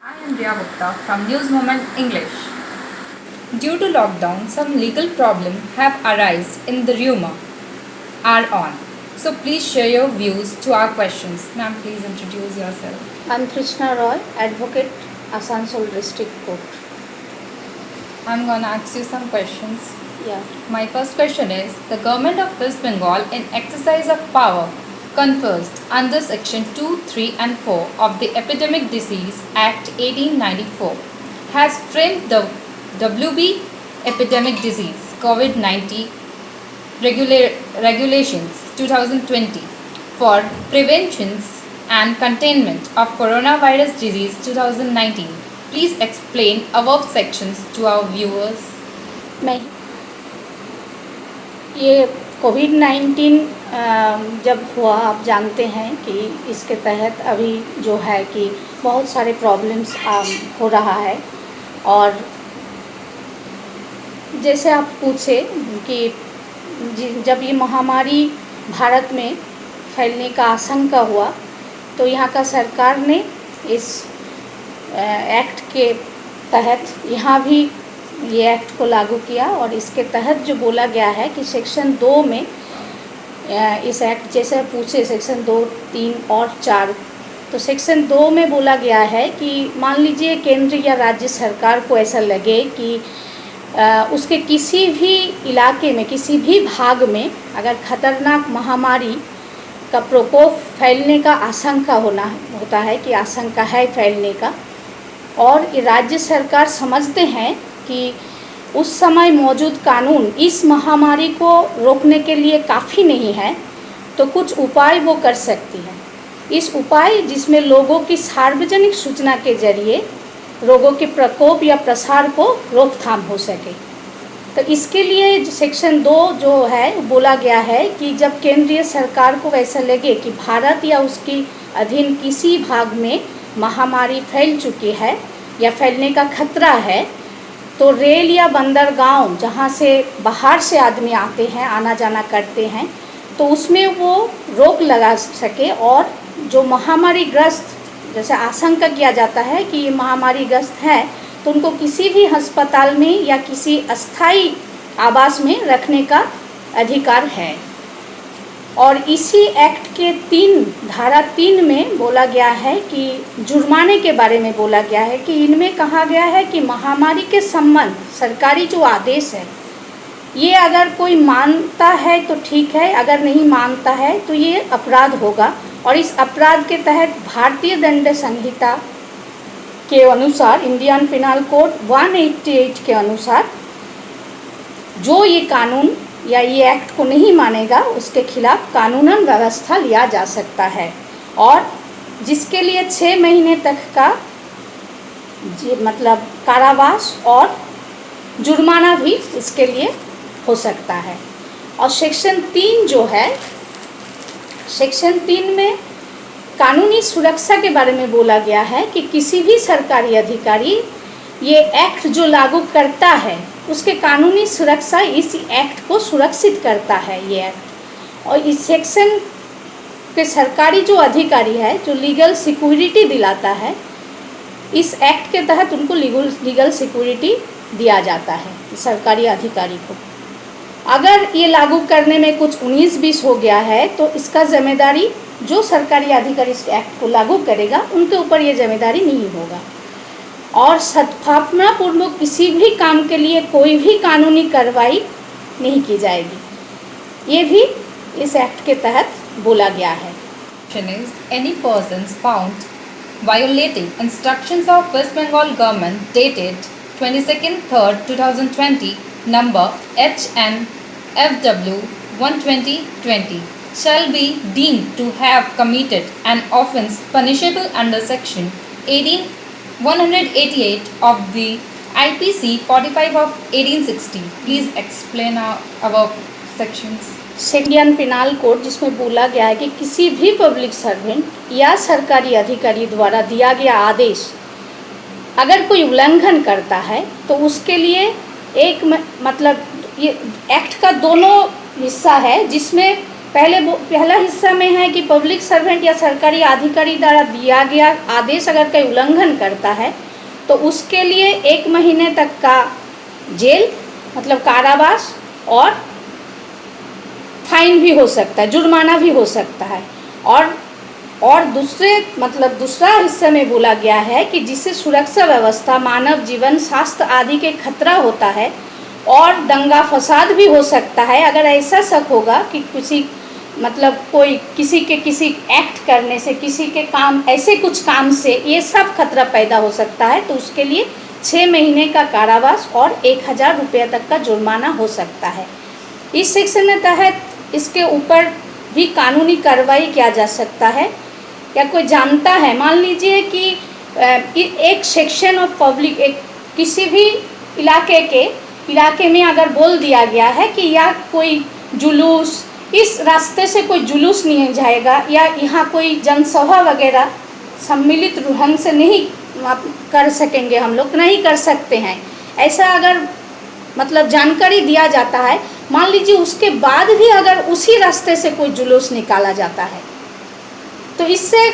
I am Riya Gupta from News Moment English. Due to lockdown, some legal problems have arisen in the rumor are on. So please share your views to our questions. Ma'am, please introduce yourself. I'm Krishna Roy, Advocate, Asansol District Court. I'm gonna ask you some questions. Yeah. My first question is, the government of West Bengal in exercise of power confers under section 2, 3 and 4 of the Epidemic Disease Act 1894 has framed the WB epidemic disease COVID-19 regulations 2020 for prevention and containment of coronavirus disease 2019. Please explain above sections to our viewers. मैं ये कोविड-19 जब हुआ, आप जानते हैं कि इसके तहत अभी जो है कि बहुत सारे प्रॉब्लम्स हो रहा है। और जैसे आप पूछे कि जब ये महामारी भारत में फैलने का आशंका हुआ तो यहाँ का सरकार ने इस एक्ट के तहत यहाँ भी ये एक्ट को लागू किया। और इसके तहत जो बोला गया है कि सेक्शन 2 में इस एक्ट जैसे पूछे सेक्शन 2, 3 और 4, तो सेक्शन 2 में बोला गया है कि मान लीजिए केंद्र या राज्य सरकार को ऐसा लगे कि उसके किसी भी इलाके में, किसी भी भाग में अगर खतरनाक महामारी का प्रकोप फैलने का आशंका होता है कि आशंका है फैलने का, और राज्य सरकार समझते हैं कि उस समय मौजूद कानून इस महामारी को रोकने के लिए काफ़ी नहीं है, तो कुछ उपाय वो कर सकती है। इस उपाय जिसमें लोगों की सार्वजनिक सूचना के जरिए रोगों के प्रकोप या प्रसार को रोकथाम हो सके। तो इसके लिए सेक्शन 2 जो है बोला गया है कि जब केंद्रीय सरकार को ऐसा लगे कि भारत या उसकी अधीन किसी भाग में महामारी फैल चुकी है या फैलने का खतरा है, तो रेल या बंदरगांव जहां से बाहर से आदमी आते हैं, आना जाना करते हैं, तो उसमें वो रोक लगा सके। और जो महामारी ग्रस्त, जैसे आशंका किया जाता है कि ये महामारी ग्रस्त है, तो उनको किसी भी अस्पताल में या किसी अस्थायी आवास में रखने का अधिकार है। और इसी एक्ट के धारा 3 में बोला गया है कि जुर्माने के बारे में बोला गया है कि इनमें कहा गया है कि महामारी के संबंध सरकारी जो आदेश है, ये अगर कोई मानता है तो ठीक है, अगर नहीं मानता है तो ये अपराध होगा। और इस अपराध के तहत भारतीय दंड संहिता के अनुसार, इंडियन पिनल कोड 188 के अनुसार, जो ये कानून या ये एक्ट को नहीं मानेगा उसके खिलाफ कानूनन व्यवस्था लिया जा सकता है, और जिसके लिए 6 महीने तक का मतलब कारावास और जुर्माना भी इसके लिए हो सकता है। और सेक्शन 3 जो है, सेक्शन 3 में कानूनी सुरक्षा के बारे में बोला गया है कि किसी भी सरकारी अधिकारी ये एक्ट जो लागू करता है उसके कानूनी सुरक्षा इस एक्ट को सुरक्षित करता है ये एक्ट। और इस सेक्शन के सरकारी जो अधिकारी है, जो लीगल सिक्योरिटी दिलाता है, इस एक्ट के तहत उनको लीगल सिक्योरिटी दिया जाता है सरकारी अधिकारी को। अगर ये लागू करने में कुछ 19-20 हो गया है तो इसका जिम्मेदारी जो सरकारी अधिकारी इस एक्ट को लागू करेगा उनके ऊपर ये जिम्मेदारी नहीं होगा। और सद्भावनापूर्वक किसी भी काम के लिए कोई भी कानूनी कार्रवाई नहीं की जाएगी, ये भी इस एक्ट के तहत बोला गया है। Any persons found violating instructions of West Bengal government dated 22/3/2020 number HNFW 12020 shall be deemed to have committed an offence punishable under section 188 of the IPC 45 of 1860. Please explain our sections. Indian penal code जिसमें बोला गया है कि किसी भी public servant या सरकारी अधिकारी द्वारा दिया गया आदेश अगर कोई उल्लंघन करता है तो उसके लिए एक मतलब ये एक्ट का दोनों हिस्सा है, जिसमें पहला हिस्सा में है कि पब्लिक सर्वेंट या सरकारी अधिकारी द्वारा दिया गया आदेश अगर कोई उल्लंघन करता है तो उसके लिए 1 महीने तक का जेल मतलब कारावास और फाइन भी हो सकता है, जुर्माना भी हो सकता है। और दूसरा हिस्से में बोला गया है कि जिससे सुरक्षा व्यवस्था, मानव जीवन, स्वास्थ्य आदि के खतरा होता है और दंगा फसाद भी हो सकता है। अगर ऐसा शक होगा कि किसी एक्ट करने से, किसी के काम, ऐसे कुछ काम से ये सब खतरा पैदा हो सकता है तो उसके लिए 6 महीने का कारावास और 1000 रुपये तक का जुर्माना हो सकता है। इस सेक्शन के तहत इसके ऊपर भी कानूनी कार्रवाई किया जा सकता है। या कोई जानता है, मान लीजिए कि एक सेक्शन ऑफ पब्लिक, एक किसी भी इलाके में अगर बोल दिया गया है कि या कोई जुलूस, इस रास्ते से कोई जुलूस नहीं जाएगा या यहाँ कोई जनसभा वगैरह सम्मिलित ढंग से नहीं कर सकेंगे, हम लोग नहीं कर सकते हैं, ऐसा अगर जानकारी दिया जाता है, मान लीजिए उसके बाद भी अगर उसी रास्ते से कोई जुलूस निकाला जाता है तो इससे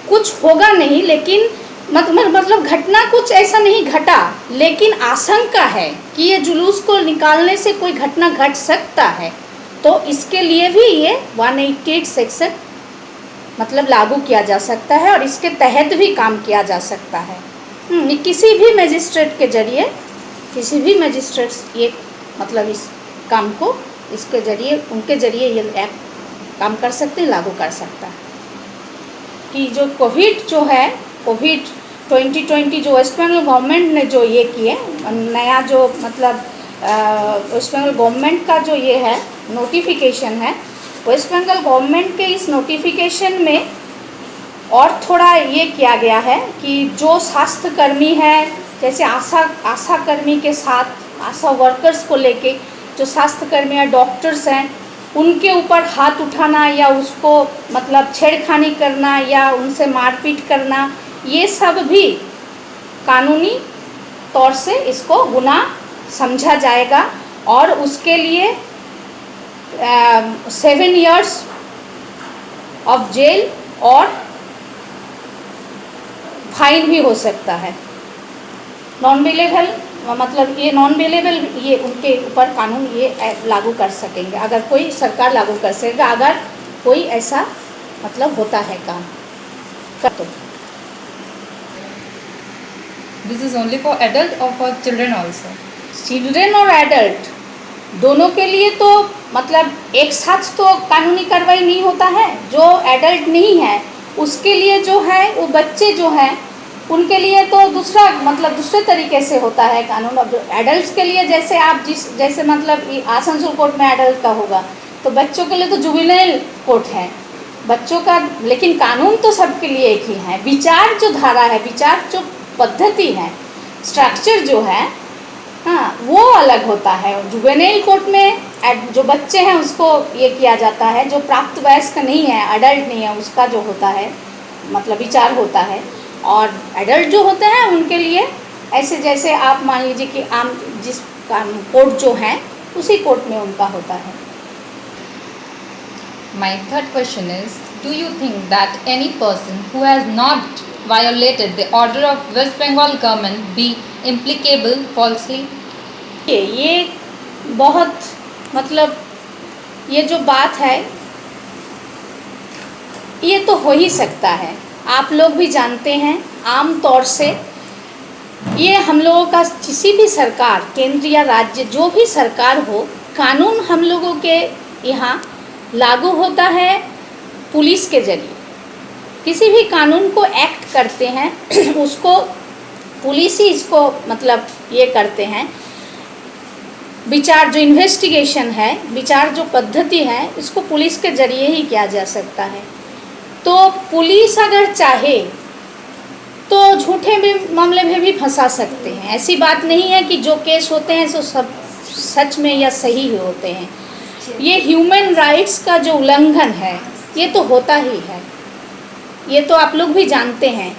कुछ होगा नहीं, लेकिन घटना कुछ ऐसा नहीं घटा, लेकिन आशंका है कि ये जुलूस को निकालने से कोई घटना घट सकता है, तो इसके लिए भी ये 188 सेक्शन लागू किया जा सकता है और इसके तहत भी काम किया जा सकता है। किसी भी मजिस्ट्रेट के जरिए, किसी भी मजिस्ट्रेट ये इस काम को उनके जरिए ये एक्ट काम कर सकते हैं, लागू कर सकता है। कि जो कोविड 2020 जो वेस्ट बंगाल गवर्नमेंट ने जो ये किए, नया जो वेस्ट बंगाल गवर्नमेंट का जो ये है नोटिफिकेशन है, वेस्ट बंगाल गवर्नमेंट के इस नोटिफिकेशन में और थोड़ा ये किया गया है कि जो स्वास्थ्य कर्मी है, जैसे आशा कर्मी के साथ आशा वर्कर्स को लेके जो स्वास्थ्य कर्मी या डॉक्टर्स हैं, उनके ऊपर हाथ उठाना या उसको छेड़खानी करना या उनसे मारपीट करना, ये सब भी कानूनी तौर से इसको गुनाह समझा जाएगा और उसके लिए 7 years ऑफ जेल और फाइन भी हो सकता है। नॉन बेलेबल ये उनके ऊपर कानून ये लागू कर सकेंगे, अगर कोई सरकार लागू कर सकेगा, अगर कोई ऐसा होता है काम कर तो। This is only for adult or for children also? Children और एडल्ट दोनों के लिए तो एक साथ तो कानूनी कार्रवाई नहीं होता है। जो एडल्ट नहीं है उसके लिए जो है, वो बच्चे जो हैं उनके लिए तो दूसरे तरीके से होता है कानून। अब एडल्ट्स के लिए जैसे आसनसोल कोर्ट में एडल्ट का होगा, तो बच्चों के लिए तो जुवेनाइल कोर्ट है बच्चों का, लेकिन कानून तो सबके लिए एक ही है। विचार जो धारा है, विचार जो पद्धति है, स्ट्रक्चर जो है, हाँ, वो अलग होता है। जुवेनाइल कोर्ट में जो बच्चे हैं उसको ये किया जाता है, जो प्राप्त वयस्क नहीं है, अडल्ट नहीं है, उसका जो होता है विचार होता है। और एडल्ट जो होते हैं उनके लिए ऐसे जैसे आप मान लीजिए कि आम जिस कोर्ट जो है उसी कोर्ट में उनका होता है। My third question is, do you think that any person who has not violated the order of West Bengal government be implicable falsely? ये बहुत ये जो बात है ये तो हो ही सकता है। आप लोग भी जानते हैं, आम तौर से ये हम लोगों का किसी भी सरकार, केंद्र या राज्य, जो भी सरकार हो, कानून हम लोगों के यहाँ लागू होता है पुलिस के जरिए। किसी भी कानून को एक्ट करते हैं उसको पुलिस ही इसको ये करते हैं। विचार जो इन्वेस्टिगेशन है, विचार जो पद्धति है, इसको पुलिस के जरिए ही किया जा सकता है। तो पुलिस अगर चाहे तो झूठे मामले में भी फंसा सकते हैं। ऐसी बात नहीं है कि जो केस होते हैं सो सब सच में या सही ही होते हैं। ये ह्यूमन राइट्स का जो उल्लंघन है ये तो होता ही है। ये तो आप लोग भी जानते हैं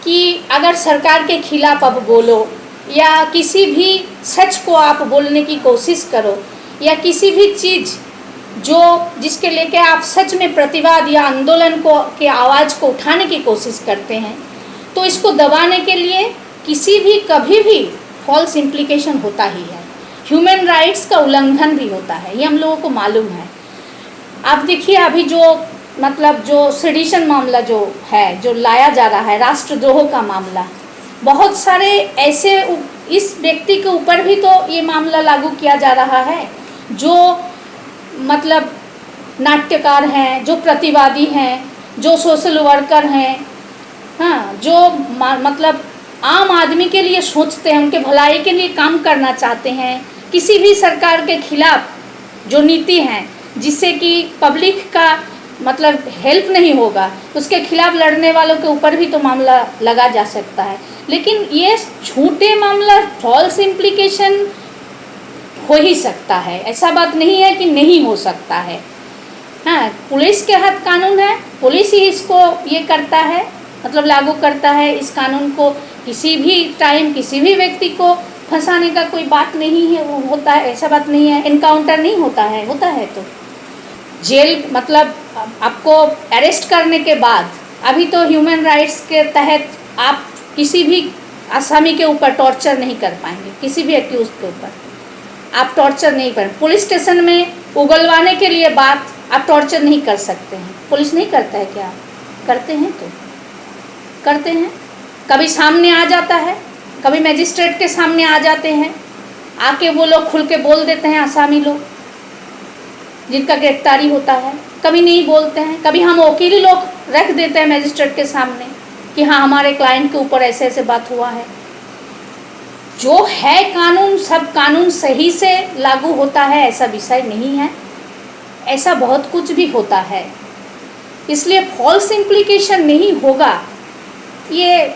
कि अगर सरकार के खिलाफ आप बोलो या किसी भी सच को आप बोलने की कोशिश करो या किसी भी चीज़ जो जिसके लेके आप सच में प्रतिवाद या आंदोलन को के आवाज़ को उठाने की कोशिश करते हैं, तो इसको दबाने के लिए किसी भी कभी भी फॉल्स इम्प्लीकेशन होता ही है, ह्यूमन राइट्स का उल्लंघन भी होता है, ये हम लोगों को मालूम है। आप देखिए अभी जो मतलब जो सेडिशन मामला जो है, जो लाया जा रहा है, राष्ट्रद्रोह का मामला, बहुत सारे ऐसे इस व्यक्ति के ऊपर भी तो ये मामला लागू किया जा रहा है जो मतलब नाट्यकार हैं, जो प्रतिवादी हैं, जो सोशल वर्कर हैं, हाँ, जो मतलब आम आदमी के लिए सोचते हैं, उनके भलाई के लिए काम करना चाहते हैं, किसी भी सरकार के खिलाफ जो नीति हैं जिससे कि पब्लिक का मतलब हेल्प नहीं होगा, उसके खिलाफ लड़ने वालों के ऊपर भी तो मामला लगा जा सकता है। लेकिन ये झूठे मामला, फॉल्स इम्प्लीकेशन हो ही सकता है, ऐसा बात नहीं है कि नहीं हो सकता है। हाँ, पुलिस के हाथ कानून है, पुलिस ही इसको ये करता है, मतलब लागू करता है इस कानून को। किसी भी टाइम किसी भी व्यक्ति को फंसाने का कोई बात नहीं है, वो होता है, ऐसा बात नहीं है। इनकाउंटर नहीं होता है, होता है तो जेल मतलब आपको अरेस्ट करने के बाद, अभी तो ह्यूमन राइट्स के तहत आप किसी भी आसामी के ऊपर टॉर्चर नहीं कर पाएंगे, किसी भी एक्यूज के ऊपर आप टॉर्चर नहीं कर, पुलिस स्टेशन में उगलवाने के लिए बात आप टॉर्चर नहीं कर सकते हैं। पुलिस नहीं करता है क्या? करते हैं तो करते हैं, कभी सामने आ जाता है, कभी मजिस्ट्रेट के सामने आ जाते हैं, आके वो लोग खुल के बोल देते हैं, आसामी लोग जिनका गिरफ्तारी होता है, कभी नहीं बोलते हैं। कभी हम वकील लोग रख देते हैं मजिस्ट्रेट के सामने कि हाँ हमारे क्लाइंट के ऊपर ऐसे ऐसे बात हुआ है। जो है कानून, सब कानून सही से लागू होता है ऐसा विषय नहीं है, ऐसा बहुत कुछ भी होता है। इसलिए फॉल्स इम्प्लीकेशन नहीं होगा ये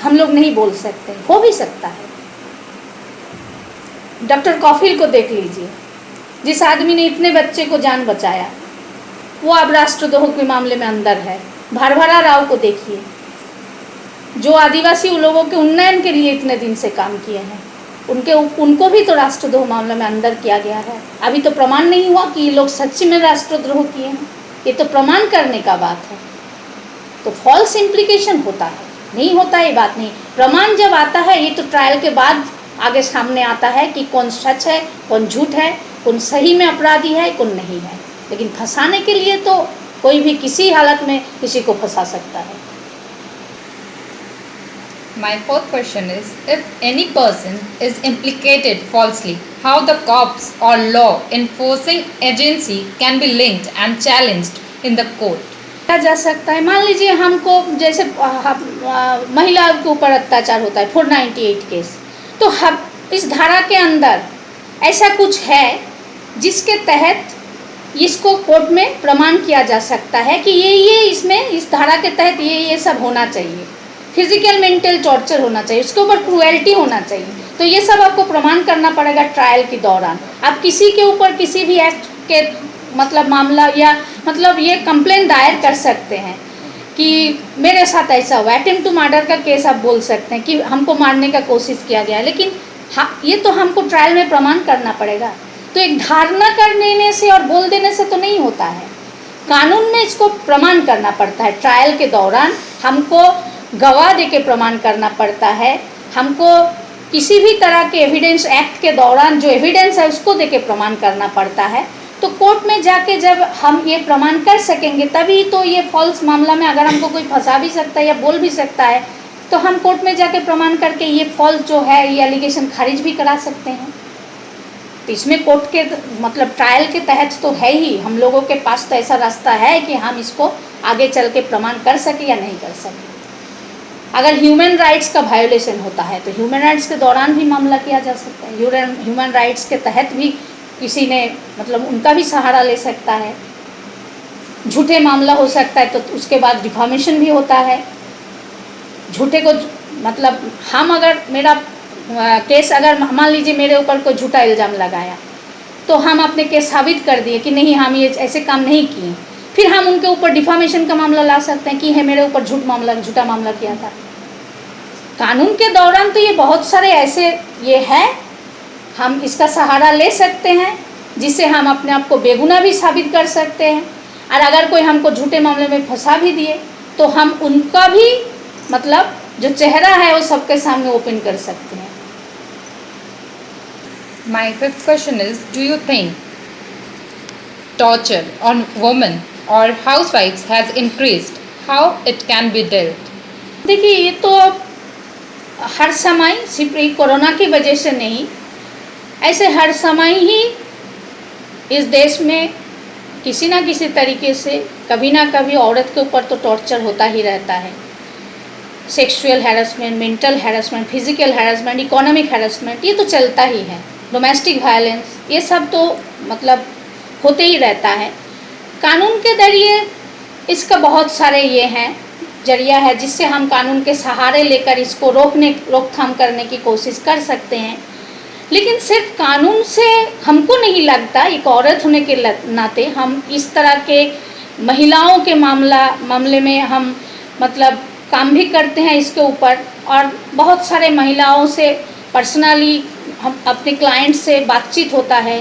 हम लोग नहीं बोल सकते, हो भी सकता है। डॉक्टर कॉफिल को देख लीजिए, जिस आदमी ने इतने बच्चे को जान बचाया, वो अब राष्ट्रद्रोह के मामले में अंदर है। भारभरा राव को देखिए, जो आदिवासी लोगों के उन्नयन के लिए इतने दिन से काम किए हैं, उनको भी तो राष्ट्रद्रोह मामले में अंदर किया गया है। अभी तो प्रमाण नहीं हुआ कि ये लोग सच में राष्ट्रद्रोह किए हैं, ये तो प्रमाण करने का बात है। तो फॉल्स इम्प्लीकेशन होता है, नहीं होता ये बात नहीं। प्रमाण जब आता है ये तो ट्रायल के बाद आगे सामने आता है कि कौन सच है, कौन झूठ है, कौन सही में अपराधी है, कौन नहीं है। लेकिन फंसाने के लिए तो कोई भी किसी हालत में किसी को फंसा सकता है। My fourth question is, if any person is implicated falsely, how the cops or law enforcing agency can be linked and challenged in the court? क्या जा सकता है, मान लीजिए हमको जैसे महिला के ऊपर अत्याचार होता है 498 केस, तो हम इस धारा के अंदर ऐसा कुछ है जिसके तहत इसको कोर्ट में प्रमाण किया जा सकता है कि ये इसमें इस धारा के तहत ये सब होना चाहिए, फिजिकल मेंटल टॉर्चर होना चाहिए, उसके ऊपर क्रूएल्टी होना चाहिए। तो ये सब आपको प्रमाण करना पड़ेगा ट्रायल के दौरान। आप किसी के ऊपर किसी भी एक्ट के मतलब मामला या मतलब ये कंप्लेंट दायर कर सकते हैं कि मेरे साथ ऐसा हुआ, अटेम्प्ट टू मर्डर का केस आप बोल सकते हैं कि हमको मारने का कोशिश किया गया, लेकिन हाँ ये तो हमको ट्रायल में प्रमाण करना पड़ेगा। तो एक धारणा कर देने से और बोल देने से तो नहीं होता है, कानून में इसको प्रमाण करना पड़ता है। ट्रायल के दौरान हमको गवाह दे के प्रमाण करना पड़ता है, हमको किसी भी तरह के एविडेंस एक्ट के दौरान जो एविडेंस है उसको दे के प्रमाण करना पड़ता है। तो कोर्ट में जाके जब हम ये प्रमाण कर सकेंगे तभी तो ये फॉल्स मामला में अगर हमको कोई फंसा भी सकता है या बोल भी सकता है तो हम कोर्ट में जाके प्रमाण करके ये फॉल्स जो है ये एलिगेशन खारिज भी करा सकते हैं। तो इसमें कोर्ट के मतलब ट्रायल के तहत तो है ही, हम लोगों के पास तो ऐसा रास्ता है कि हम इसको आगे चल के प्रमाण कर सके या नहीं कर सके। अगर ह्यूमन राइट्स का वायोलेशन होता है तो ह्यूमन राइट्स के दौरान भी मामला किया जा सकता है, ह्यूमन राइट्स के तहत भी किसी ने मतलब उनका भी सहारा ले सकता है। झूठे मामला हो सकता है तो उसके बाद डिफामेशन भी होता है। झूठे को मतलब हम अगर मेरा केस अगर मान लीजिए मेरे ऊपर कोई झूठा इल्ज़ाम लगाया तो हम अपने केस साबित कर दिए कि नहीं हम ये ऐसे काम नहीं किए, फिर हम उनके ऊपर डिफामेशन का मामला ला सकते हैं कि है मेरे ऊपर झूठा मामला किया था। कानून के दौरान तो ये बहुत सारे ऐसे ये है, हम इसका सहारा ले सकते हैं जिससे हम अपने आप को बेगुनाह भी साबित कर सकते हैं। और अगर कोई हमको झूठे मामले में फंसा भी दिए तो हम उनका भी मतलब जो चेहरा है वो सबके सामने ओपन कर सकते हैं। My fifth question is, do you think torture on women or housewives has increased? How it can be dealt? देखिए, ये तो हर समय सिर्फ ये कोरोना की वजह से नहीं, ऐसे हर समय ही इस देश में किसी ना किसी तरीके से कभी ना कभी औरत के ऊपर तो टॉर्चर होता ही रहता है। Sexual harassment, mental harassment, physical harassment, economic harassment, ये तो चलता ही है। डोमेस्टिक वायलेंस, ये सब तो मतलब होते ही रहता है। कानून के जरिए इसका बहुत सारे ये हैं जरिया है जिससे हम कानून के सहारे लेकर इसको रोकथाम करने की कोशिश कर सकते हैं। लेकिन सिर्फ कानून से हमको नहीं लगता, एक औरत होने के नाते हम इस तरह के महिलाओं के मामले में हम मतलब काम भी करते हैं इसके ऊपर, और बहुत सारे महिलाओं से पर्सनली हम अपने क्लाइंट से बातचीत होता है।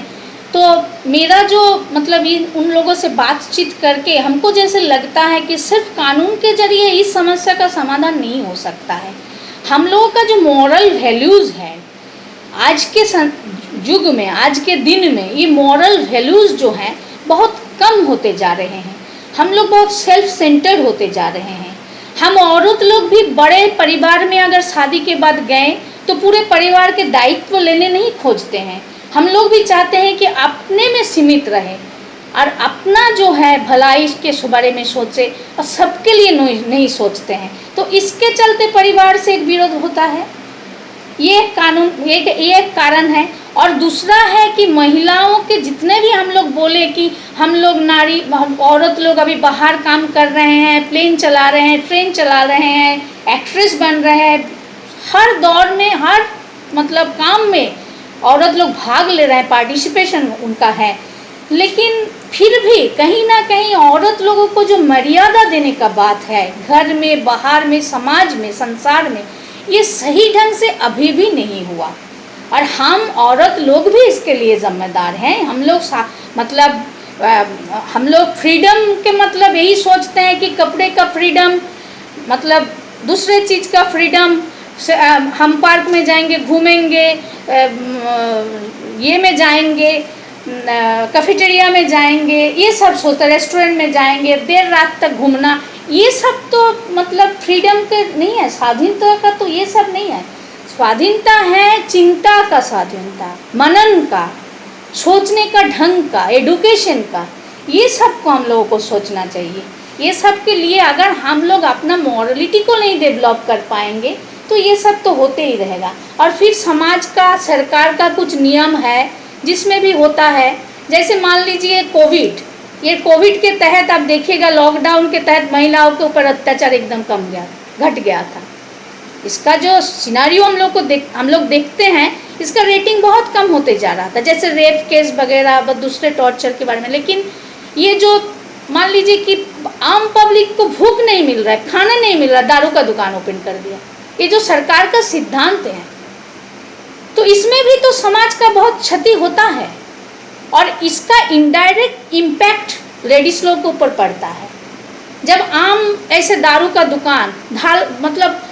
तो मेरा जो मतलब उन लोगों से बातचीत करके हमको जैसे लगता है कि सिर्फ कानून के जरिए इस समस्या का समाधान नहीं हो सकता है। हम लोगों का जो मॉरल वैल्यूज़ है आज के युग में, आज के दिन में, ये मॉरल वैल्यूज़ जो हैं बहुत कम होते जा रहे हैं। हम लोग बहुत सेल्फ सेंटर्ड होते जा रहे हैं। हम औरत लोग भी बड़े परिवार में अगर शादी के बाद गए तो पूरे परिवार के दायित्व लेने नहीं खोजते हैं। हम लोग भी चाहते हैं कि अपने में सीमित रहे और अपना जो है भलाई के बारे में सोचे और सबके लिए नहीं सोचते हैं। तो इसके चलते परिवार से एक विरोध होता है। ये कानून एक कारण है। और दूसरा है कि महिलाओं के जितने भी हम लोग बोले कि हम लोग नारी औरत लोग अभी बाहर काम कर रहे हैं, प्लेन चला रहे हैं, ट्रेन चला रहे हैं, एक्ट्रेस बन रहे हैं, हर दौर में हर मतलब काम में औरत लोग भाग ले रहे हैं, पार्टिसिपेशन उनका है। लेकिन फिर भी कहीं ना कहीं औरत लोगों को जो मर्यादा देने का बात है घर में, बाहर में, समाज में, संसार में, ये सही ढंग से अभी भी नहीं हुआ। और हम औरत लोग भी इसके लिए जिम्मेदार हैं। हम लोग हम लोग फ्रीडम के मतलब यही सोचते हैं कि कपड़े का फ्रीडम, मतलब दूसरे चीज़ का फ्रीडम, हम पार्क में जाएंगे, घूमेंगे, ये में जाएंगे, कैफेटेरिया में जाएंगे, ये सब सोचते, रेस्टोरेंट में जाएंगे, देर रात तक घूमना, ये सब तो मतलब फ्रीडम के नहीं है। स्वाधीनता का तो ये सब नहीं है। स्वाधीनता है चिंता का स्वाधीनता, मनन का, सोचने का ढंग का, एडुकेशन का, ये सब को हम लोगों को सोचना चाहिए। ये सब के लिए अगर हम लोग अपना मॉरलिटी को नहीं डेवलप कर पाएंगे तो ये सब तो होते ही रहेगा। और फिर समाज का, सरकार का कुछ नियम है जिसमें भी होता है। जैसे मान लीजिए कोविड के तहत आप देखिएगा, लॉकडाउन के तहत महिलाओं के ऊपर अत्याचार एकदम घट गया था। इसका जो सिनारियो हम लोग देखते हैं, इसका रेटिंग बहुत कम होते जा रहा था, जैसे रेप केस वगैरह व दूसरे टॉर्चर के बारे में। लेकिन ये जो मान लीजिए कि आम पब्लिक को भूख नहीं मिल रहा है, खाना नहीं मिल रहा, दारू का दुकान ओपन कर दिया, ये जो सरकार का सिद्धांत है, तो इसमें भी तो समाज का बहुत क्षति होता है। और इसका इनडायरेक्ट इम्पैक्ट लेडीज लोग के ऊपर पड़ता है। जब आम ऐसे दारू का दुकान मतलब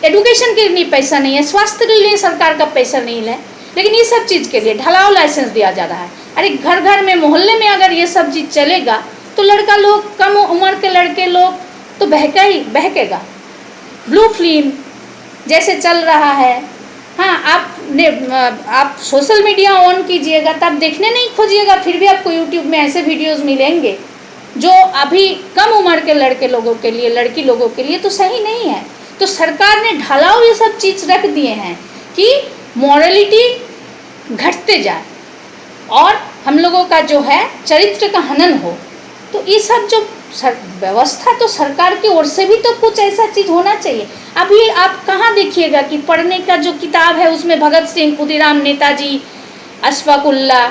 एडुकेशन के लिए पैसा नहीं है, स्वास्थ्य के लिए सरकार का पैसा नहीं है, लेकिन ये सब चीज़ के लिए ढलाऊ लाइसेंस दिया जा रहा है। अरे घर घर में, मोहल्ले में अगर ये सब चीज़ चलेगा तो लड़का लोग, कम उम्र के लड़के लोग तो बहकेगा। ब्लू फिल्म जैसे चल रहा है, हाँ, आप सोशल मीडिया ऑन कीजिएगा तब देखने नहीं खोजिएगा, फिर भी आपको यूट्यूब में ऐसे वीडियोस मिलेंगे जो अभी कम उम्र के लड़के लोगों के लिए, लड़की लोगों के लिए तो सही नहीं है। तो सरकार ने ढलाऊ ये सब चीज़ रख दिए हैं कि मॉरलिटी घटते जाए और हम लोगों का जो है चरित्र का हनन हो। तो ये सब जो व्यवस्था तो सरकार की ओर से भी तो कुछ ऐसा चीज़ होना चाहिए। अभी आप कहाँ देखिएगा कि पढ़ने का जो किताब है उसमें भगत सिंह, खुदीराम, नेताजी, अशफाक उल्लाह,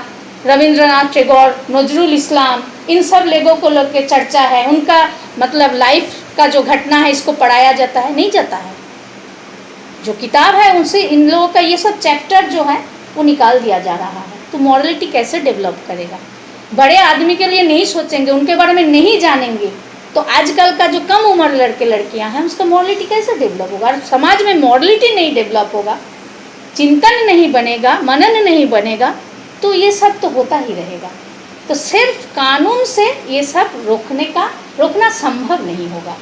रविंद्रनाथ टैगोर, नजरुल इस्लाम, इन सब लोगों को लोग के चर्चा है, उनका मतलब लाइफ का जो घटना है इसको पढ़ाया जाता है? नहीं जाता है। जो किताब है उनसे इन लोगों का ये सब चैप्टर जो है वो निकाल दिया जा रहा है। तो मॉरलिटी कैसे डेवलप करेगा? बड़े आदमी के लिए नहीं सोचेंगे, उनके बारे में नहीं जानेंगे, तो आजकल का जो कम उम्र लड़के लड़कियां हैं उसका मॉरलिटी कैसे डेवलप होगा? और समाज में मॉरलिटी नहीं डेवलप होगा, चिंतन नहीं बनेगा, मनन नहीं बनेगा, तो ये सब तो होता ही रहेगा। तो सिर्फ कानून से ये सब रोकना संभव नहीं होगा।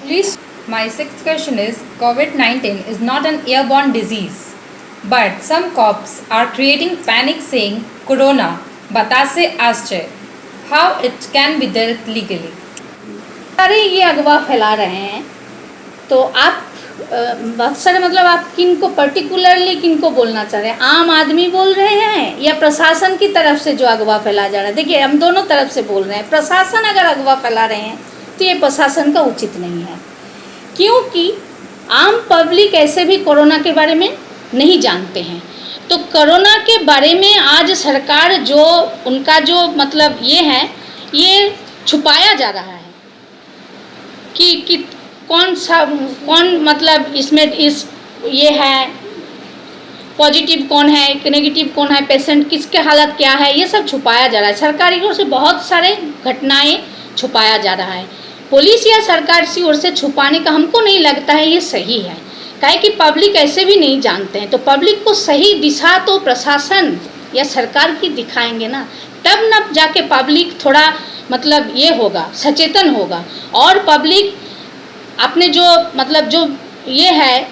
Please, my sixth question is, COVID-19 is not an airborne disease, but some cops are creating panic saying corona बतासे आश्चर्य, how it can be dealt legally? अरे ये अगवा फैला रहे हैं, तो आप बहुत सारे मतलब आप किन को पर्टिकुलरली किन को बोलना चाह रहे हैं? आम आदमी बोल रहे हैं या प्रशासन की तरफ से जो अगवा फैला जा रहा है? देखिए, हम दोनों तरफ से बोल रहे हैं। प्रशासन अगर अगवा फैला रहे हैं तो ये प्रशासन का उचित नहीं है, क्योंकि आम पब्लिक ऐसे भी कोरोना के बारे में नहीं जानते हैं। तो कोरोना के बारे में आज सरकार जो उनका जो मतलब ये है, ये छुपाया जा रहा है कि कौन मतलब इसमें ये है पॉजिटिव, कौन है नेगेटिव, कौन है पेशेंट, किसके हालत क्या है, ये सब छुपाया जा रहा है। सरकारी ओर से बहुत सारे घटनाएं छुपाया जा रहा है। पुलिस या सरकार की ओर से छुपाने का हमको नहीं लगता है ये सही है, काहे कि पब्लिक ऐसे भी नहीं जानते हैं। तो पब्लिक को सही दिशा तो प्रशासन या सरकार की दिखाएंगे ना, तब न जाके पब्लिक थोड़ा मतलब ये होगा, सचेतन होगा। और पब्लिक अपने जो मतलब जो ये है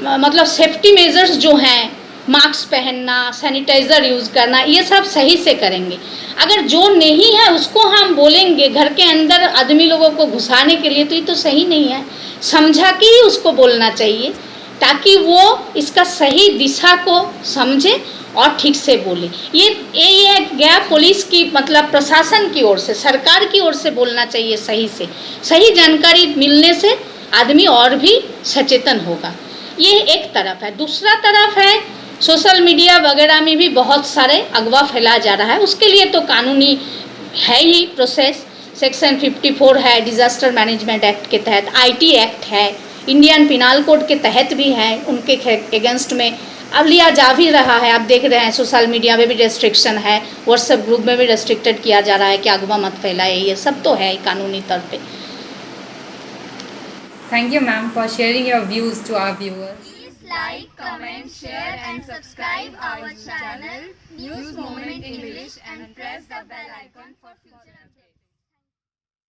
मतलब सेफ्टी मेजर्स जो हैं, मास्क पहनना, सैनिटाइज़र यूज़ करना, ये सब सही से करेंगे। अगर जो नहीं है उसको हम बोलेंगे घर के अंदर आदमी लोगों को घुसाने के लिए, तो ये तो सही नहीं है। समझा के ही उसको बोलना चाहिए, ताकि वो इसका सही दिशा को समझे और ठीक से बोले। ये गया पुलिस की मतलब प्रशासन की ओर से, सरकार की ओर से बोलना चाहिए सही से। सही जानकारी मिलने से आदमी और भी सचेतन होगा। ये एक तरफ है। दूसरा तरफ है सोशल मीडिया वगैरह में भी बहुत सारे अगवा फैला जा रहा है। उसके लिए तो कानूनी है ही प्रोसेस, सेक्शन 54 है डिज़ास्टर मैनेजमेंट एक्ट के तहत, IT एक्ट है, इंडियन पिनाल कोड के तहत भी है, उनके अगेंस्ट में अब लिया जा भी रहा है। आप देख रहे हैं सोशल मीडिया में भी रेस्ट्रिक्शन है, व्हाट्सएप ग्रुप में भी रेस्ट्रिक्टेड किया जा रहा है कि अगवा मत फैलाए, ये सब तो है कानूनी तौर पे। Thank you, ma'am, for sharing your views to our viewers. Please like, comment, share and subscribe our channel News Moment English and press the bell icon for future